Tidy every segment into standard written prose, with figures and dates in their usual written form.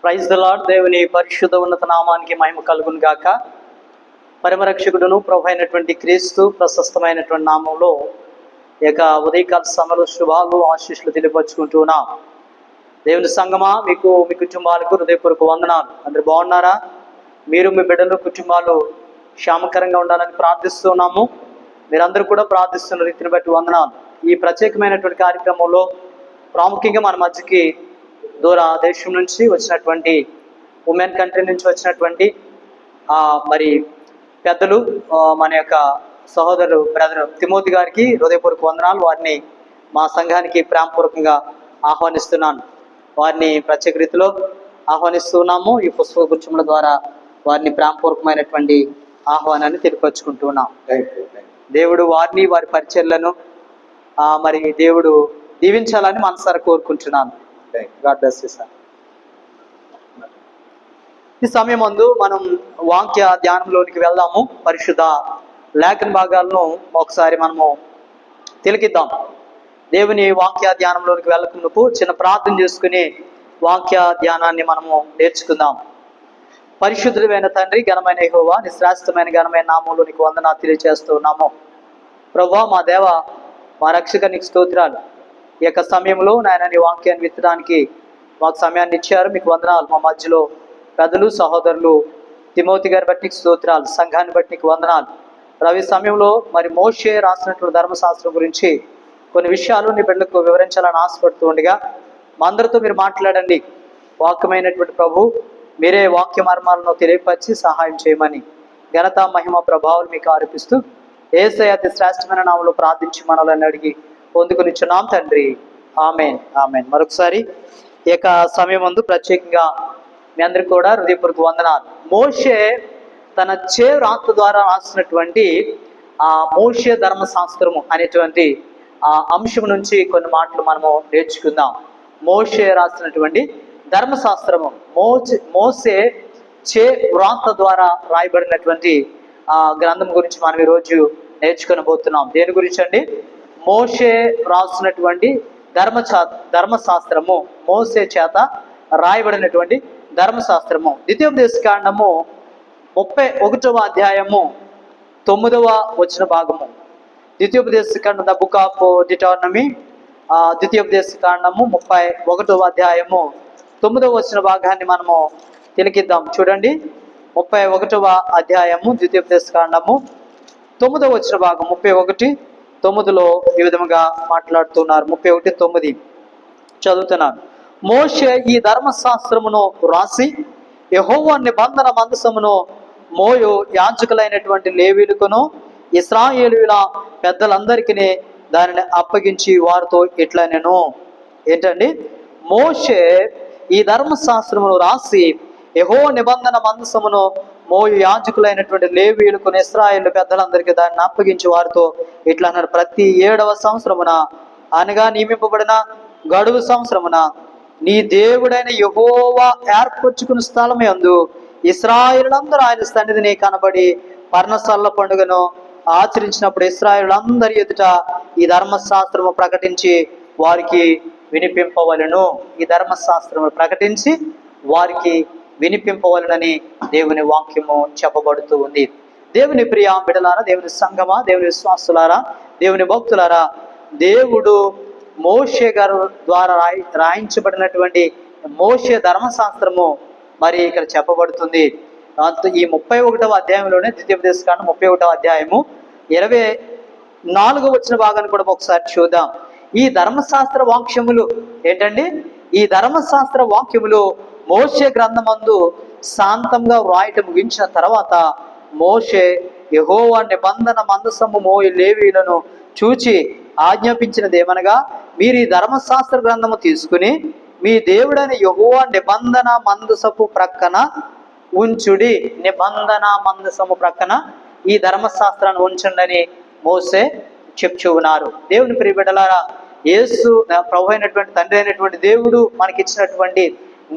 Praise the lord. దేవుని పరిశుద్ధ ఉన్నత నామానికి మహిమ కలుగును గాక. పరమరక్షకుడును ప్రభు అయినటువంటి క్రీస్తు ప్రశస్తమైనటువంటి నామంలో ఇక ఉదయకాల సమయంలో శుభాలు ఆశీస్సులు తెలియపరుచుకుంటున్నాం. దేవుని సంగమా, మీకు మీ కుటుంబాలకు హృదయపూర్వక వందనాలు. అందరు బాగున్నారా? మీరు మీ బిడ్డలు కుటుంబాలు క్షేమకరంగా ఉండాలని ప్రార్థిస్తున్నాము. మీరందరూ కూడా ప్రార్థిస్తున్న రీతిని బట్టి వందనాలు. ఈ ప్రత్యేకమైనటువంటి కార్యక్రమంలో ప్రాముఖ్యంగా మన మధ్యకి దూర దేశం నుంచి వచ్చినటువంటి ఉమెన్ కంట్రీ నుంచి వచ్చినటువంటి మరి పెద్దలు, మన యొక్క సహోదరులు బ్రదర్ తిమోతి గారికి హృదయపూర్వక వందనాలు. వారిని మా సంఘానికి ప్రేమపూర్వకంగా ఆహ్వానిస్తున్నాను. వారిని ప్రత్యేక రీతిలో ఆహ్వానిస్తున్నాము. ఈ పుస్తక గుచ్చముల ద్వారా వారిని ప్రేమపూర్వకమైనటువంటి ఆహ్వానాన్ని తెలియపరుచుకుంటున్నాం. దేవుడు వారిని, వారి పరిచర్లను మరి దేవుడు దీవించాలని మనసారా కోరుకుంటున్నాను. God bless you sir. ఈ సమయం ముందు మనం వాక్య ధ్యానంలోనికి వెళ్దాము. పరిశుద్ధ లేఖన భాగాలను ఒకసారి మనము తిలకిద్దాం. దేవుని వాక్య ధ్యానంలోనికి వెళ్ళకున్నప్పుడు చిన్న ప్రార్థన చేసుకుని వాక్య ధ్యానాన్ని మనము నేర్చుకుందాం. పరిశుద్ధుడైన తండ్రి, ఘనమైన యెహోవా, నీ శ్రేష్టమైన ఘనమైన నామంలో నీకు వందనాలు తెలియజేస్తున్నాము. ప్రభువా, మా దేవ, మా రక్షక, నీకు స్తోత్రాలు. ఈ యొక్క సమయంలో నాయన నీ వాక్యాన్ని విత్తడానికి మాకు సమయాన్ని ఇచ్చారు, మీకు వందనాలు. మా మధ్యలో పెద్దలు, సహోదరులు తిమోతి గారి బట్టి నీకు స్తోత్రాలు, సంఘాన్ని బట్టి నీకు వందనాలు. రవి సమయంలో మరి మోషే రాసినటువంటి ధర్మశాస్త్రం గురించి కొన్ని విషయాలు నీ బిడ్డలకు వివరించాలని ఆశపడుతూ ఉండగా మా అందరితో మీరు మాట్లాడండి. వాక్యమైనటువంటి ప్రభు మీరే వాక్య మర్మాలను తెలియపరిచి సహాయం చేయమని ఘనత, మహిమ, ప్రభావాలు మీకు ఆరోపిస్తూ యేసయ్య అతి శ్రేష్టమైన నామములో ప్రార్థించి మనల్ని అడిగి పొందుకునిచ్చున్నాం తండ్రి. Amen, amen. మరొకసారి ఈ యొక్క సమయం ముందు ప్రత్యేకంగా మీ అందరికి కూడా హృదయపూర్వక వందనాలు. మోషే తన రాత ద్వారా రాసినటువంటి మోషే ధర్మశాస్త్రము అనేటువంటి అంశం నుంచి కొన్ని మాటలు మనము నేర్చుకుందాం. మోషే రాసినటువంటి ధర్మశాస్త్రము, మోసే వ్రాత ద్వారా రాయబడినటువంటి గ్రంథం గురించి మనం ఈరోజు నేర్చుకొనబోతున్నాం. దేని గురించి అండి? మోషే రాసినటువంటి ధర్మశాస్త్రము, మోసే చేత రాయబడినటువంటి ధర్మశాస్త్రము. ద్వితీయోపదేశకాండము 31వ అధ్యాయము 9వ వచన భాగము. ద్వితీయోపదేశకాండం, ద బుక్ ఆఫ్ డిటార్నమీ, ద్వితీయోపదేశకాండము 31వ అధ్యాయము 9వ వచన భాగాన్ని మనము తిలకిద్దాం. చూడండి, 31వ అధ్యాయము ద్వితీయోపదేశకాండము 9వ వచన భాగం 31:9లో ఈ విధముగా మాట్లాడుతున్నారు. 31:9 చదువుతున్నాను. మోషే ఈ ధర్మశాస్త్రమును రాసి యెహోవా నిబంధన మందసమును మోయు యాజకులైనటువంటి లేవీయులకును ఇశ్రాయేలీయుల పెద్దలందరికీ దానిని అప్పగించి వారితో ఇట్లా నేను ఏంటండి, మోషే ఈ ధర్మశాస్త్రమును రాసి యెహోవా నిబంధన మందసమును మోయు యాజకులైనటువంటి లేవీయులకు ఇశ్రాయేలు పెద్దలందరికీ దాన్ని అప్పగించి వారితో ఇట్లా అన్నారు. ప్రతి 7వ సంవత్సరమున అనగా నియమింపబడిన గడువు సంవత్సరమున నీ దేవుడైన యెహోవా ఏర్పరచుకున్న స్థలం యందు ఇశ్రాయేలులందరూ ఆయన సన్నిధిని కనబడి పర్ణశాల పండుగను ఆచరించినప్పుడు ఇశ్రాయేలులందరి ఎదుట ఈ ధర్మశాస్త్రము ప్రకటించి వారికి వినిపింపవలెను. ఈ ధర్మశాస్త్రము ప్రకటించి వారికి వినిపింపవలనని దేవుని వాక్యము చెప్పబడుతూ ఉంది. దేవుని ప్రియ బిడ్డలారా, దేవుని సంగమా, దేవుని విశ్వాసులారా, దేవుని భక్తులారా, దేవుడు మోషే గారు ద్వారా రాయించబడినటువంటి మోషే ధర్మశాస్త్రము మరి ఇక్కడ చెప్పబడుతుంది. ఈ 31వ అధ్యాయంలోనే, ద్వితీయోపదేశకాండం 31వ అధ్యాయము 24వ వచన భాగాన్ని కూడా ఒకసారి చూద్దాం. ఈ ధర్మశాస్త్ర వాక్యములు ఏంటండి? ఈ ధర్మశాస్త్ర వాక్యములు మోషే గ్రంథమందు శాంతంగా వ్రాయటం ముగించిన తర్వాత మోషే యెహోవా నిబంధన మందసము మోయి లేవీయులను చూచి ఆజ్ఞాపించినది ఏమనగా, మీరు ఈ ధర్మశాస్త్ర గ్రంథము తీసుకుని మీ దేవుడైన యెహోవా నిబంధన మందసపు ప్రక్కన ఉంచుడి. నిబంధన మందసము ప్రక్కన ఈ ధర్మశాస్త్రాన్ని ఉంచండి అని మోషే చెప్తూ ఉన్నారు. దేవుని ప్రియ బిడ్డలారా, యేసు ప్రభు అయినటువంటి తండ్రి అయినటువంటి దేవుడు మనకిచ్చినటువంటి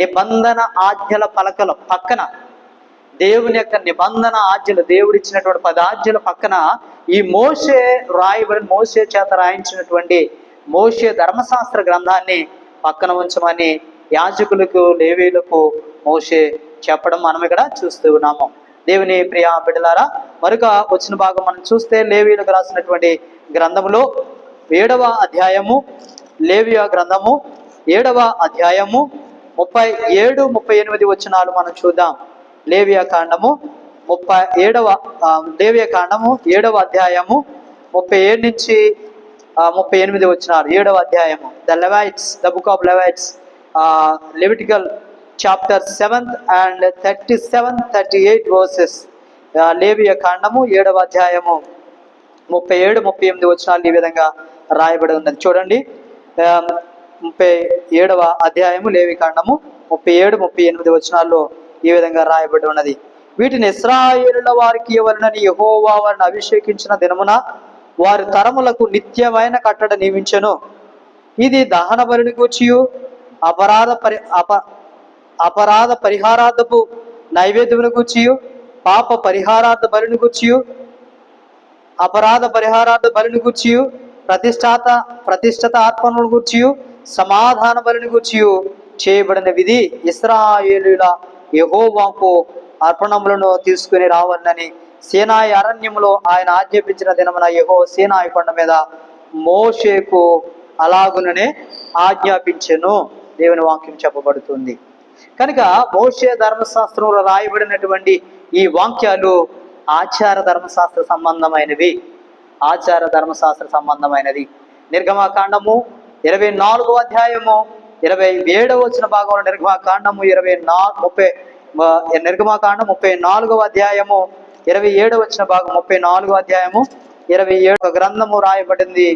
నిబంధన ఆజ్ఞల పలకల పక్కన, దేవుని యొక్క నిబంధన ఆజ్ఞలు, దేవుడిచ్చినటువంటి 10 ఆజ్ఞల పక్కన ఈ మోషే చేత రాయించినటువంటి మోషే ధర్మశాస్త్ర గ్రంథాన్ని పక్కన ఉంచమని యాజకులకు, లేవీయులకు మోషే చెప్పడం మనం ఇక్కడ చూస్తూ ఉన్నాము. దేవుని ప్రియ బిడ్డలారా, మరొక వచ్చిన భాగం మనం చూస్తే లేవీయులకు రాసినటువంటి గ్రంథములో 7వ అధ్యాయము, లేవియ గ్రంథము 7వ అధ్యాయము 37, 38 వచనాలు మనం చూద్దాం. లేవియ కాండము 7వ అధ్యాయము 37 నుంచి 38 వచనాలు. 7వ అధ్యాయము, the book of Levites, Levitical chapter 7 and 37, 38 verses. లేవియ కాండము 7వ అధ్యాయము 37, 38 వచనాలు ఈ విధంగా రాయబడి ఉన్నది. చూడండి, 37వ అధ్యాయము లేవి కాండము 37, 38 వచనాల్లో ఈ విధంగా రాయబడి ఉన్నది. వీటిని ఇశ్రాయేలుల వారికి ఇవ్వాలని యెహోవా వారిని అభిషేకించిన దినమున వారి తరములకు నిత్యమైన కట్టడ నియమించెను. ఇది దహన బలిని గూర్చియు అపరాధ పరిహారార్థపు నైవేద్యమును గూర్చియు పాప పరిహారార్థ బలిని గూర్చియు అపరాధ పరిహారార్థ బలిని గూర్చియు ప్రతిష్ఠిత ఆత్మలను గూర్చియు సమాధాన బలిని గూర్చియు చేయబడిన విధి. ఇశ్రాయేలుల యెహోవాకు అర్పణములను తీసుకుని రావాలని సీనాయి అరణ్యములో ఆయన ఆజ్ఞాపించిన దినమున యెహోవా సీనాయి కొండ మీద మోషేకు అలాగుననే ఆజ్ఞాపించెను. దేవుని వాక్యం చెప్పబడుతుంది. కనుక మోషే ధర్మశాస్త్రంలో రాయబడినటువంటి ఈ వాక్యాలు ఆచార ధర్మశాస్త్ర సంబంధమైనవి. నిర్గమకాండము 24వ అధ్యాయము 27వ వచన భాగంలో, నిర్గమకాండము 34వ అధ్యాయము 27వ వచన భాగం, 34వ అధ్యాయము 27 గ్రంథము రాయబడింది.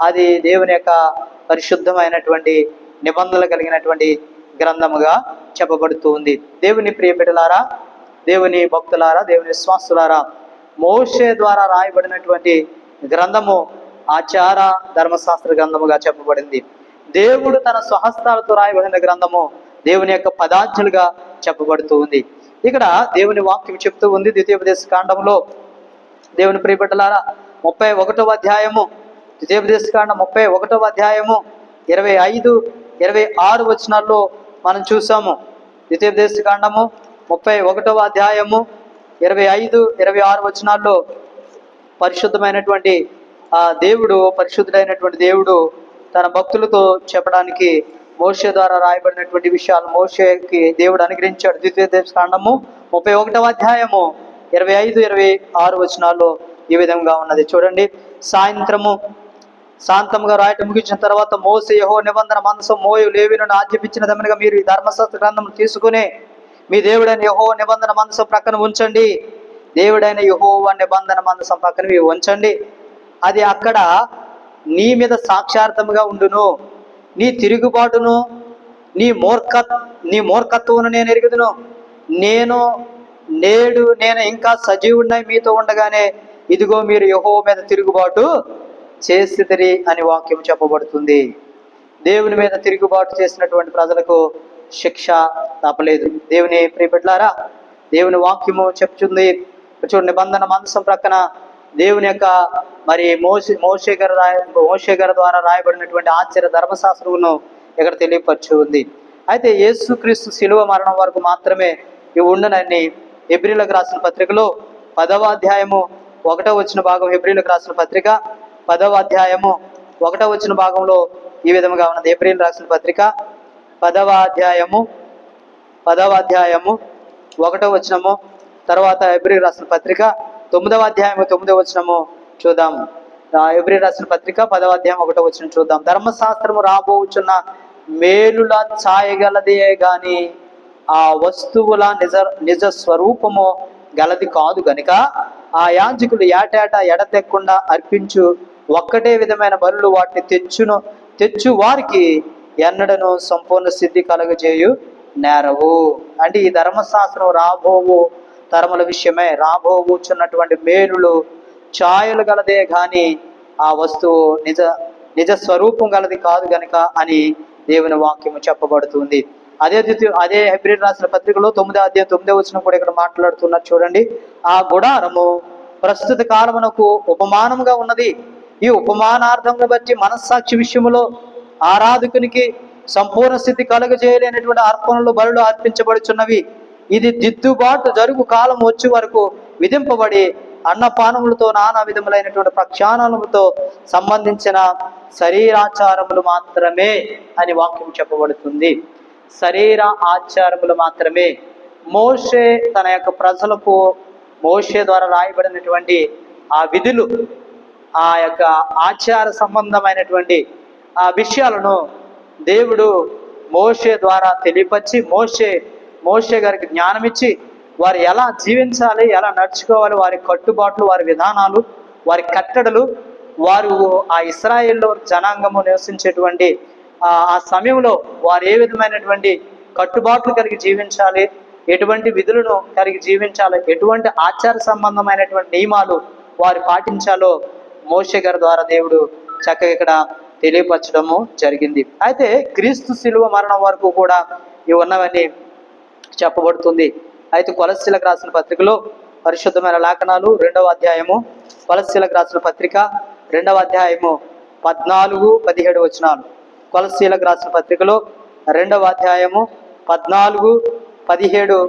అది దేవుని యొక్క పరిశుద్ధమైనటువంటి నిబంధనలు కలిగినటువంటి గ్రంథముగా చెప్పబడుతూ ఉంది. దేవుని ప్రియ బిడ్డలారా, దేవుని భక్తులారా, దేవుని విశ్వాసులారా, మోషే ద్వారా రాయబడినటువంటి గ్రంథము ఆచార ధర్మశాస్త్ర గ్రంథముగా చెప్పబడింది. దేవుడు తన స్వహస్తాలతో రాయబడిన గ్రంథము దేవుని యొక్క పదార్థులుగా చెప్పబడుతూ ఉంది. ఇక్కడ దేవుని వాక్యం చెప్తూ ఉంది. ద్వితీయోపదేశ కాండంలో దేవుని ప్రియ బిడ్డలారా, 31వ అధ్యాయము, ద్వితీయోపదేశ కాండం 31వ అధ్యాయము 25, 26 వచనాల్లో మనం చూసాము. ద్వితీయోపదేశ కాండము 31వ అధ్యాయము 25, 26 వచనాల్లో పరిశుద్ధమైనటువంటి పరిశుద్ధుడైనటువంటి దేవుడు తన భక్తులతో చెప్పడానికి మోషే ద్వారా రాయబడినటువంటి విషయాలు మోషేకి దేవుడు అనుగ్రహించాడు. ద్వితీయోపదేశ కాండము 31వ అధ్యాయము 25, 26 వచనాల్లో ఈ విధంగా ఉన్నది. చూడండి, శాంతముగా రాయటం ముగించిన తర్వాత మోసే యెహోవా నిబంధన మందసం మోయు లేవీయులను ఆజ్ఞాపించిన దమనగా మీరు ఈ ధర్మశాస్త్ర గ్రంథమును తీసుకుని మీ దేవుడైన యెహోవా నిబంధన మందసం ప్రక్కన ఉంచండి. దేవుడైన యెహోవా నిబంధన మందసం పక్కన మీరు ఉంచండి. అది అక్కడ నీ మీద సాక్షార్థముగా ఉండును. నీ తిరుగుబాటును నీ మూర్ఖత్వమును నేను ఎరుగుదును. నేడు నేను ఇంకా సజీవుడినై మీతో ఉండగానే ఇదిగో మీరు యెహోవా మీద తిరుగుబాటు చేసిరి అని వాక్యం చెప్పబడుతుంది. దేవుని మీద తిరుగుబాటు చేసినటువంటి ప్రజలకు శిక్ష తప్పలేదు. దేవుని ప్రియబిడ్డలారా, దేవుని వాక్యము చెప్తుంది. చూడు, నిబంధన మందసం ప్రక్కన దేవుని యొక్క మోషే గారి ద్వారా రాయబడినటువంటి ఆచార్య ధర్మశాస్త్రమును ఇక్కడ తెలియపరచు ఉంది. అయితే యేసుక్రీస్తు శిలువ మరణం వరకు మాత్రమే ఇవి ఉండనని హెబ్రీలకు రాసిన పత్రికలో 10వ అధ్యాయము 1వ వచన భాగం, హెబ్రీలకు రాసిన పత్రిక 10వ అధ్యాయము 1వ వచన భాగంలో ఈ విధముగా ఉన్నది. హెబ్రీలు రాసిన పత్రిక 10వ అధ్యాయము 1వ వచనము, తర్వాత హెబ్రీలు రాసిన పత్రిక 9వ అధ్యాయము 9వ వచనము చూద్దాము. హెబ్రీలు రాసిన పత్రిక 10వ అధ్యాయం 1వ వచనం చూద్దాం. ధర్మశాస్త్రము రాబోచున్న మేలుల ఛాయగలదే గాని ఆ వస్తువుల నిజ స్వరూపము గలది కాదు గనుక ఆ యాజకులు ఏటేటా ఎడతెక్కకుండా అర్పించు ఒక్కటే విధమైన బలులు వాటిని తెచ్చు వారికి ఎన్నడను సంపూర్ణ సిద్ధి కలగజేయు నేరవు. అంటే ఈ ధర్మశాస్త్రం రాబోవు తరముల విషయమే. రాబోచున్నటువంటి మేలులు ఛాయలు గలదే గాని ఆ వస్తువు నిజ స్వరూపం గలది కాదు గనుక అని దేవుని వాక్యము చెప్పబడుతుంది. అదే హెబ్రీలు రాసిన పత్రికలో 9వ అధ్యాయం 9వ వచనం కూడా ఇక్కడ మాట్లాడుతున్నారు. చూడండి, ఆ గుడారము ప్రస్తుత కాలమునకు ఉపమానముగా ఉన్నది. ఈ ఉపమానార్థంగా బట్టి మనస్సాక్షి విషయములో ఆరాధకునికి సంపూర్ణ స్థితి కలుగజేయలేనటువంటి అర్పణలు బలులు అర్పించబడుచున్నవి. ఇది దిద్దుబాటు జరుగు కాలం వచ్చే వరకు విధింపబడి అన్నపానములతో నానా విధములైనటువంటి ప్రక్షాళనలతో సంబంధించిన శరీరాచారములు మాత్రమే అని వాక్యం చెప్పబడుతుంది. శరీర ఆచారములు మాత్రమే. మోషే తన యొక్క ప్రజలకు మోషే ద్వారా రాయబడినటువంటి ఆ విధులు, ఆ యొక్క ఆచార సంబంధమైనటువంటి ఆ విషయాలను దేవుడు మోషే ద్వారా తెలియపరిచి మోషే గారికి జ్ఞానం ఇచ్చి వారు ఎలా జీవించాలి, ఎలా నడుచుకోవాలి, వారి కట్టుబాట్లు, వారి విధానాలు, వారి కట్టడలు, వారు ఆ ఇశ్రాయేల్లో జనాంగము నివసించేటువంటి ఆ సమయంలో వారు ఏ విధమైనటువంటి కట్టుబాట్లు కలిగి జీవించాలి, ఎటువంటి విధులను కలిగి జీవించాలి, ఎటువంటి ఆచార సంబంధమైనటువంటి నియమాలు వారు పాటించాలో మోషే గారి ద్వారా దేవుడు చక్కగా ఇక్కడ తెలియపరచడము జరిగింది. అయితే క్రీస్తు శిలువ మరణం వరకు కూడా ఇవి ఉన్నవన్నీ చెప్పబడుతుంది. అయితే కొలస్సీలకు రాసిన పత్రికలో పరిశుద్ధమైన లేఖనాలు 2వ అధ్యాయము, కొలస్సీలకు రాసిన పత్రిక 2వ అధ్యాయము 14-17 వచనాలు. కొలస్సీలకు రాసిన పత్రికలో 2వ అధ్యాయము 14-17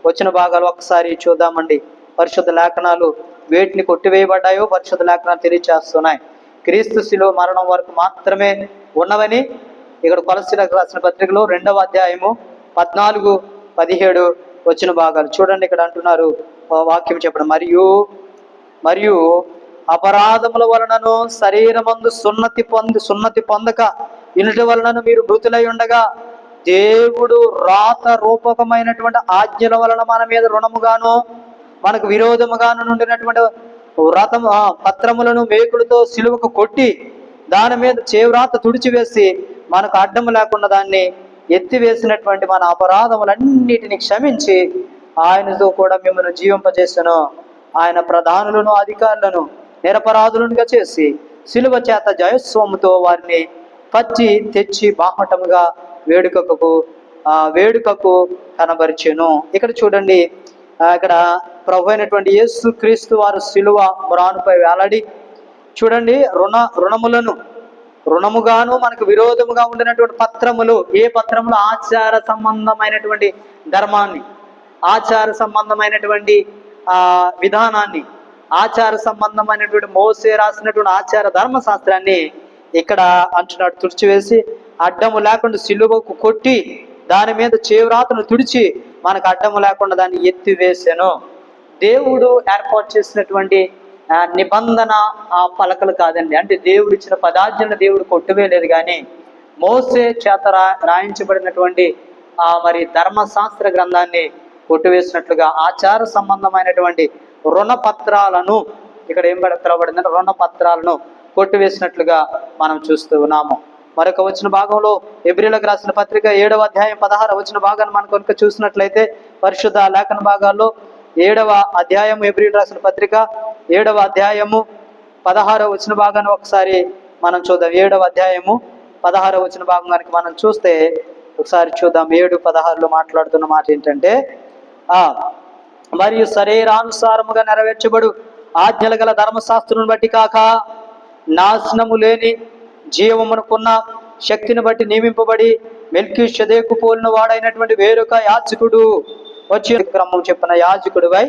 వచ్చిన భాగాలు ఒకసారి చూద్దామండి. పరిశుద్ధ లేఖనాలు వేటిని కొట్టివేయబడ్డాయో పరిశుద్ధ లేఖనాలు తెలియచేస్తున్నాయి. క్రీస్తు శిలువ మరణం వరకు మాత్రమే ఉన్నవని ఇక్కడ కొలస్సీలకు రాసిన పత్రికలో 2వ అధ్యాయము 14-17 వచ్చిన భాగాలు చూడండి. ఇక్కడ అంటున్నారు వాక్యం చెప్పడం, మరియు అపరాధముల వలనను శరీరమందు సున్నతి పొందక ఇనుటి వలనను మీరు మృతులై ఉండగా దేవుడు రాత రూపకమైనటువంటి ఆజ్ఞల వలన మన మీద రుణముగాను మనకు విరోధముగాను నుండినటువంటి పత్రములను మేకులతో సిలువకు కొట్టి దాని మీద చేవ్రాత తుడిచివేసి మనకు అడ్డము లేకుండా దాన్ని ఎత్తివేసినటువంటి మన అపరాధములన్నిటిని క్షమించి ఆయనతో కూడా మిమ్మల్ని జీవింపజేసను. ఆయన ప్రధానులను అధికారులను నిరపరాధులుగా చేసి సిలువ చేత జయస్వాముతో వారిని పచ్చి తెచ్చి బాహటముగా వేడుకకు కనబరిచెను. ఇక్కడ చూడండి, ఇక్కడ ప్రభు అయినటువంటి యేసు క్రీస్తు వారు సిలువ మ్రానుపై వేలాడి చూడండి, రుణముగాను మనకు విరోధముగా ఉండినటువంటి పత్రములు, ఏ పత్రములు? ఆచార సంబంధమైనటువంటి ధర్మాన్ని, ఆచార సంబంధమైనటువంటి విధానాన్ని, ఆచార సంబంధమైనటువంటి మోసే రాసినటువంటి ఆచార ధర్మశాస్త్రాన్ని ఇక్కడ అంటున్నాడు తుడిచివేసి అడ్డము లేకుండా సిలువకు కొట్టి దాని మీద చేవ్రాతను తుడిచి మనకు అడ్డము లేకుండా దాన్ని ఎత్తివేసాను. దేవుడు ఏర్పాటు చేసినటువంటి నిబంధన ఆ పలకలు కాదండి. అంటే దేవుడు ఇచ్చిన పదాజ్ఞను దేవుడు కొట్టువేయలేదు, కానీ మోసే చేత రాయించబడినటువంటి మరి ధర్మశాస్త్ర గ్రంథాన్ని కొట్టువేసినట్లుగా ఆచార సంబంధమైనటువంటి రుణపత్రాలను, ఇక్కడ ఏం పిలవబడిందంటే రుణపత్రాలను కొట్టువేసినట్లుగా మనం చూస్తూ ఉన్నాము. మరొక వచ్చిన భాగంలో హెబ్రీయులకు రాసిన పత్రిక 7వ అధ్యాయం 16 వచ్చిన భాగాన్ని మనం కనుక చూసినట్లయితే పరిశుద్ధ లేఖన భాగాల్లో 7వ అధ్యాయం హెబ్రీయులకు రాసిన పత్రిక 7వ అధ్యాయము 16 వచ్చిన భాగాన్ని ఒకసారి మనం చూద్దాం. 7వ అధ్యాయము 16 వచ్చిన భాగం కనుక మనం చూస్తే ఒకసారి చూద్దాం. 7:16లో మాట్లాడుతున్న మాట ఏంటంటే, మరియు శరీరానుసారముగా నెరవేర్చబడు ఆజ్ఞలు గల ధర్మశాస్త్రుని బట్టి కాక నాశనము లేని జీవమునకున్న శక్తిని బట్టి నియమింపబడి మెల్కీషెదెకు పోలిన వాడైనటువంటి వేరొక యాజకుడు వచ్చి క్రమం చెప్పిన యాజకుడివై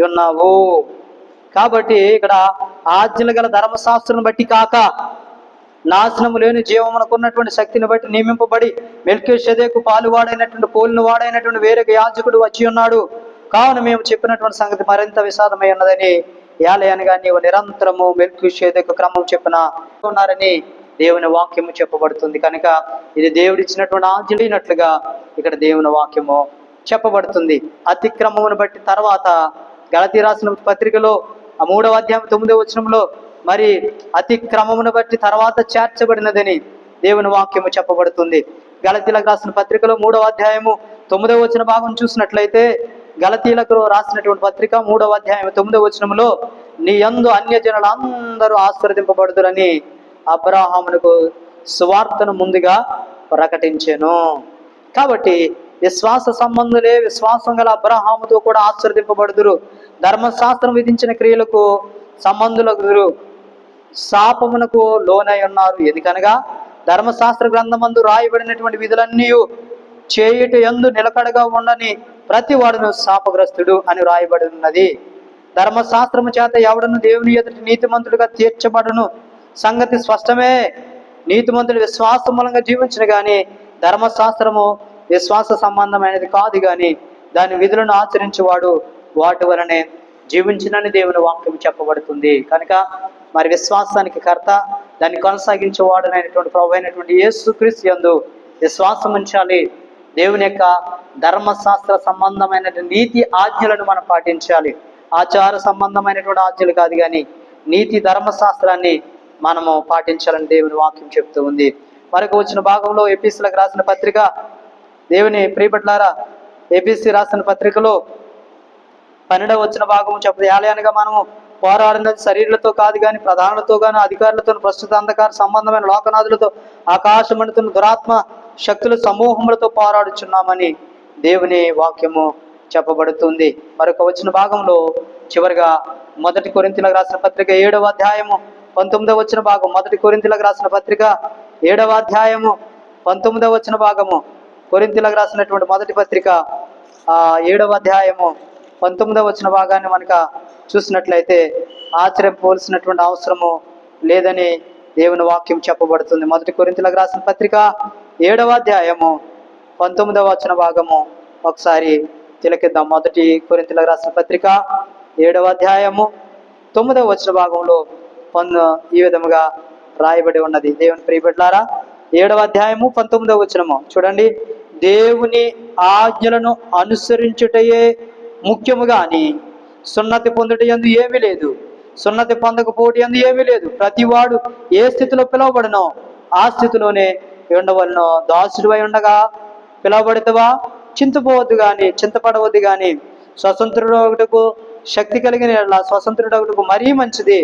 ఉన్నావు. కాబట్టి ఇక్కడ ఆజ్ఞలు గల ధర్మశాస్త్రం బట్టి కాక నాశనము లేని జీవమునకున్నటువంటి శక్తిని బట్టి నియమింపబడి మెల్కీషెదెకు పాలువాడైనటువంటి పోలిన వాడైనటువంటి వేరొక యాజకుడు వచ్చి ఉన్నాడు. కావున మేము చెప్పినటువంటి సంగతి మరింత విషాదమై ఉన్నదని ఏలయనగా నీవు నిరంతరము మెల్కీషెదెకు క్రమం చెప్పిన ఉన్నారని దేవుని వాక్యము చెప్పబడుతుంది. కనుక ఇది దేవుడిచ్చినటువంటి ఆజ్ఞలుగా ఇక్కడ దేవుని వాక్యము చెప్పబడుతుంది. అతిక్రమమును బట్టి తర్వాత గలతీ రాసిన పత్రికలో 3వ అధ్యాయం 9వ వచనంలో మరి అతిక్రమమును బట్టి తర్వాత చేర్చబడినదని దేవుని వాక్యము చెప్పబడుతుంది. గలతీలకు రాసిన పత్రికలో 3వ అధ్యాయము 9వ వచన భాగం చూసినట్లయితే గలతీలకు రాసినటువంటి పత్రిక 3వ అధ్యాయం 9వ వచనంలో నీ యందు అన్యజనులందరూ ఆశీర్వదింపబడుదురని అబ్రాహామునకు సువార్తను ముందుగా ప్రకటించెను. కాబట్టి విశ్వాస సంబంధులే విశ్వాసం గల అబ్రాహాముతో కూడా ఆశీర్వదింపబడుదురు. ధర్మశాస్త్రం విధించిన క్రియలకు సంబంధులకు శాపమునకు లోనై ఉన్నారు. ఎందుకనగా ధర్మశాస్త్ర గ్రంథమందు రాయబడినటువంటి విధులన్నీ చేయుట యందు నిలకడగా ఉండని ప్రతి వాడును శాపగ్రస్తుడు అని రాయబడి ఉన్నది. ధర్మశాస్త్రము చేత ఎవడను దేవుని ఎదుటి నీతిమంతుడిగా తీర్చబడును సంగతి స్పష్టమే. నీతిమంతుడు విశ్వాసం మూలంగా జీవించిన గాని ధర్మశాస్త్రము విశ్వాస సంబంధమైనది కాదు గాని దాని విధులను ఆచరించేవాడు వాటి వలనే జీవించినని దేవుని వాక్యం చెప్పబడుతుంది. కనుక మరి విశ్వాసానికి కర్త, దాన్ని కొనసాగించేవాడునైనటువంటి ప్రభు అయినటువంటి యేసుక్రీస్తు యందు విశ్వాసం ఉంచాలి. దేవుని యొక్క ధర్మశాస్త్ర సంబంధమైన నీతి ఆజ్ఞలను మనం పాటించాలి. ఆచార సంబంధమైనటువంటి ఆజ్ఞలు కాదు కానీ నీతి ధర్మశాస్త్రాన్ని మనము పాటించాలని దేవుని వాక్యం చెప్తూ ఉంది. మరొక వచ్చిన భాగంలో ఎపిసిలకు రాసిన పత్రిక, దేవుని ప్రియబిడ్డలారా, ఎపిసి రాసిన పత్రికలో 12వ వచ్చిన భాగం చెప్పదు, ఏలయనగా మనము పోరాడినది శరీరులతో కాదు కానీ ప్రధానులతో కానీ అధికారులతో, ప్రస్తుత అంధకార సంబంధమైన లోకనాథులతో, ఆకాశమండుతున్న దురాత్మ శక్తుల సమూహములతో పోరాడుచున్నామని దేవుని వాక్యము చెప్పబడుతుంది. మరొక వచ్చిన భాగంలో చివరిగా 1 కొరింథీయులకు రాసిన పత్రిక 7వ అధ్యాయము 19వ వచ్చిన భాగం, 1 కొరింథీయులకు రాసిన పత్రిక 7వ అధ్యాయము 19వ వచ్చిన భాగము, కొరింథీయులకు రాసినటువంటి మొదటి పత్రిక 7వ అధ్యాయము 19వ వచ్చిన భాగాన్ని మనక చూసినట్లయితే ఆశ్చర్యపోవలసినటువంటి అవసరము లేదని దేవుని వాక్యం చెప్పబడుతుంది. 1 కొరింథీయులకు రాసిన పత్రిక 7వ అధ్యాయము 19వ వచ్చిన భాగము ఒకసారి తిలకిద్దాం. 1 కొరింథీయులకు రాసిన పత్రిక 7వ అధ్యాయము 9వ వచ్చిన భాగంలో ఈ విధముగా రాయబడి ఉన్నది. దేవుని ప్రియబిడ్డలారా, 7వ అధ్యాయము 19వ వచనము చూడండి. దేవుని ఆజ్ఞలను అనుసరించుటయే ముఖ్యము గాని సున్నతి పొందుట యందు ఏమీ లేదు, సున్నతి పొందకపోవట యందు ఏమీ లేదు. ప్రతివాడు ఏ స్థితిలో పిలువబడినో ఆ స్థితిలోనే ఉండవలనో. దాసుడివై ఉండగా పిలువబడితవా, చింతపడవద్దు గాని స్వతంత్రుడకు శక్తి కలిగిన స్వతంత్రుడకు మరీ మంచిది.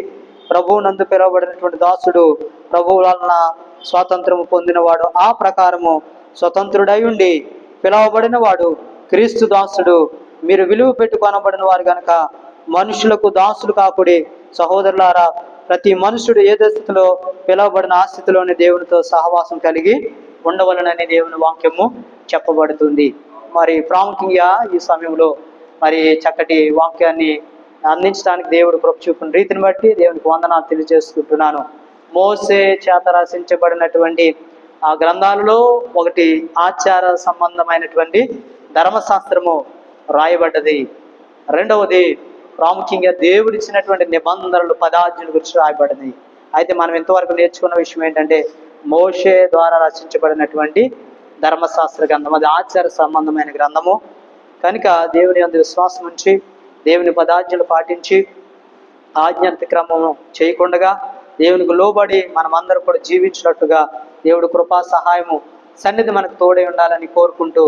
ప్రభువు నందు పిలువబడినటువంటి దాసుడు ప్రభువు వలన స్వాతంత్రము పొందినవాడు. ఆ ప్రకారము స్వతంత్రుడై ఉండి పిలువబడిన వాడు క్రీస్తు దాసుడు. మీరు విలువ పెట్టుకొనబడిన వారు గనక మనుషులకు దాసులు కాకుడి. సహోదరులారా, ప్రతి మనుషుడు ఏ స్థితిలో పిలువబడిన ఆ స్థితిలోని దేవునితో సహవాసం కలిగి ఉండవలనని దేవుని వాక్యము చెప్పబడుతుంది. మరి ప్రాముఖ్యంగా ఈ సమయంలో మరి చక్కటి వాక్యాన్ని అందించడానికి దేవుడు కృప చూపిన రీతిని బట్టి దేవునికి వందనాలు తెలియజేసుకుంటున్నాను. మోసే చేత రచించబడినటువంటి ఆ గ్రంథాలలో ఒకటి ఆచార సంబంధమైనటువంటి ధర్మశాస్త్రము రాయబడ్డది. రెండవది ప్రాముఖ్యంగా దేవుడిచ్చినటువంటి నిబంధనలు, పదాజ్ఞల గురించి రాయబడ్డది. అయితే మనం ఇంతవరకు నేర్చుకున్న విషయం ఏంటంటే మోషే ద్వారా రచించబడినటువంటి ధర్మశాస్త్ర గ్రంథం అది ఆచార సంబంధమైన గ్రంథము. కనుక దేవుని యందు విశ్వాసం ఉంచి దేవుని పదాజ్ఞలు పాటించి ఆజ్ఞాతిక్రమము చేయకుండా దేవునికి లోబడి మనం అందరూ కూడా జీవించినట్టుగా దేవుడు కృపా సహాయము సన్నిధి మనకు తోడై ఉండాలని కోరుకుంటూ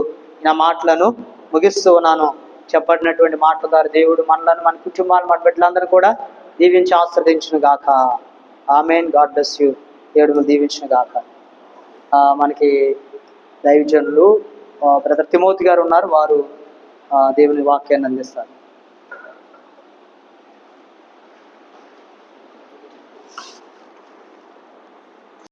నా మాటలను ముగిస్తూ ఉన్నాను. చెప్పబడినటువంటి మాటల ద్వారా దేవుడు మనలను, మన కుటుంబాలను, మన బిడ్డలందరూ కూడా దీవించి ఆశీర్వదించును గాక. ఆమేన్. God bless you. దేవుడు దీవించును గాక. మనకి దైవజనులు బ్రదర్ తిమోతి గారు ఉన్నారు. వారు దేవుని వాక్యాన్ని అందిస్తారు.